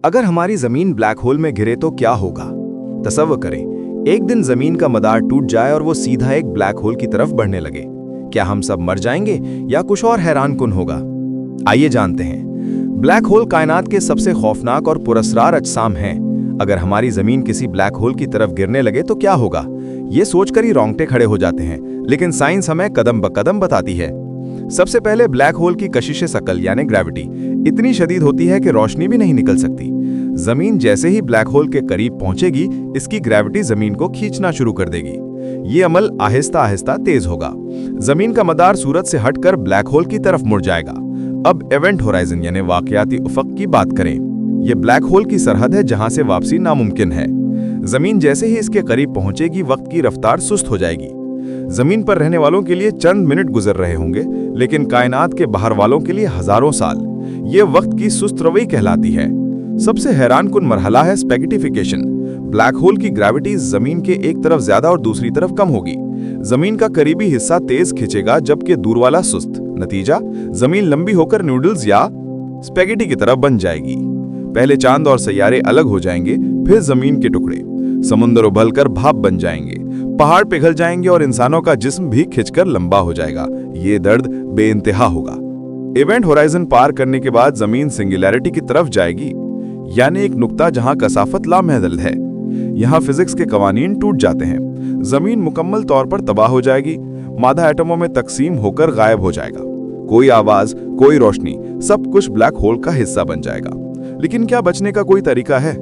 अगर हमारी जमीन ब्लैक होल में गिरे तो क्या होगा? तसव्वुर करें, एक दिन जमीन का मदार टूट जाए और वो सीधा एक ब्लैक होल की तरफ बढ़ने लगे। क्या हम सब मर जाएंगे या कुछ और हैरानकुन होगा? आइए जानते हैं। ब्लैक होल कायनात के सबसे खौफनाक और पुरस्रार अजसाम हैं। अगर हमारी जमीन किसी ब्लैक होल की तरफ गिरने लगे तो क्या होगा? ये सोचकर ही रोंगटे खड़े हो जाते हैं, लेकिन साइंस हमें कदम ब कदम बताती है। सबसे पहले ब्लैक होल की कशिश सकल यानी ग्रेविटी इतनी शदीद होती है कि रोशनी भी नहीं निकल सकती। जमीन जैसे ही ब्लैक होल के करीब पहुंचेगी, इसकी ग्रेविटी जमीन को खींचना शुरू कर देगी। ये अमल आहिस्ता आहिस्ता तेज होगा। जमीन का मदार सूरज से हटकर ब्लैक होल की तरफ मुड़ जाएगा। अब इवेंट होराइजन यानी वाकयाती उफक की बात करें। ये ब्लैक होल की सरहद है जहां से वापसी नामुमकिन है। जमीन जैसे ही इसके करीब पहुंचेगी, वक्त की रफ्तार सुस्त हो जाएगी। जमीन पर रहने वालों के लिए चंद मिनट गुजर रहे होंगे, लेकिन कायनात के बाहर वालों के लिए हजारों साल। ये वक्त की सुस्त रवई कहलाती है। सबसे हैरानकुन मरहला है स्पेगिटिफिकेशन। ब्लैक होल की ग्रेविटी जमीन के एक तरफ ज्यादा और दूसरी तरफ कम होगी। जमीन का करीबी हिस्सा तेज खिंचेगा जबकि दूर वाला सुस्त। नतीजा, जमीन लंबी होकर नूडल्स या स्पेगेटी की तरफ बन जाएगी। पहले चांद और सैयारे अलग हो जाएंगे, फिर जमीन के टुकड़े। समुद्र उबलकर भाप बन जाएंगे, पहाड़ पिघल जाएंगे और इंसानों का जिस्म भी खिंचकर लंबा हो जाएगा। ये दर्द बेइंतहा होगा। इवेंट होराइजन पार करने के बाद जमीन सिंगुलैरिटी की तरफ जाएगी, यानी एक नुक्ता जहां कसाफत लामहदुद है। यहां फिजिक्स के कवानीन टूट जाते हैं। जमीन मुकम्मल तौर पर तबाह हो जाएगी। मादा एटमों में तकसीम होकर गायब हो जाएगा। कोई आवाज, कोई रोशनी, सब कुछ ब्लैक होल का हिस्सा बन जाएगा। लेकिन क्या बचने का कोई तरीका है?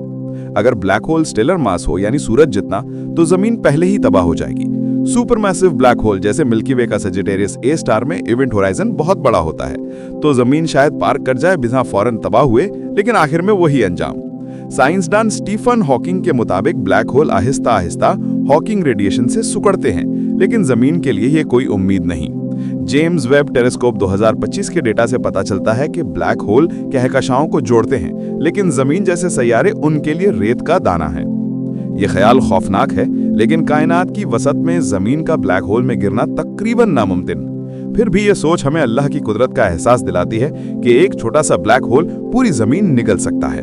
अगर ब्लैक होल स्टेलर मास हो यानी सूरज जितना, तो जमीन पहले ही तबाह हो जाएगी। सुपरमैसिव ब्लैक होल जैसे मिल्की वे का सजिटेरियस ए स्टार में इवेंट होराइजन बहुत बड़ा होता है, तो जमीन शायद पार कर जाए बिना फौरन तबाह हुए, लेकिन आखिर में वही अंजाम। साइंसदान स्टीफन हॉकिंग के मुताबिक black hole Aahista Aahista Hawking radiation से सिकुड़ते हैं, लेकिन जमीन के लिए ये कोई उम्मीद नहीं। जेम्स वेब टेलीस्कोप 2025 के डेटा से पता चलता है कि ब्लैक होल कहकशाओं को जोड़ते हैं, लेकिन जमीन जैसे सैयारे उनके लिए रेत का दाना है। ये ख्याल खौफनाक है, लेकिन कायनात की वसत में जमीन का ब्लैक होल में गिरना तकरीबन नामुमकिन। फिर भी ये सोच हमें अल्लाह की कुदरत का एहसास दिलाती है कि एक छोटा सा ब्लैक होल पूरी जमीन निगल सकता है।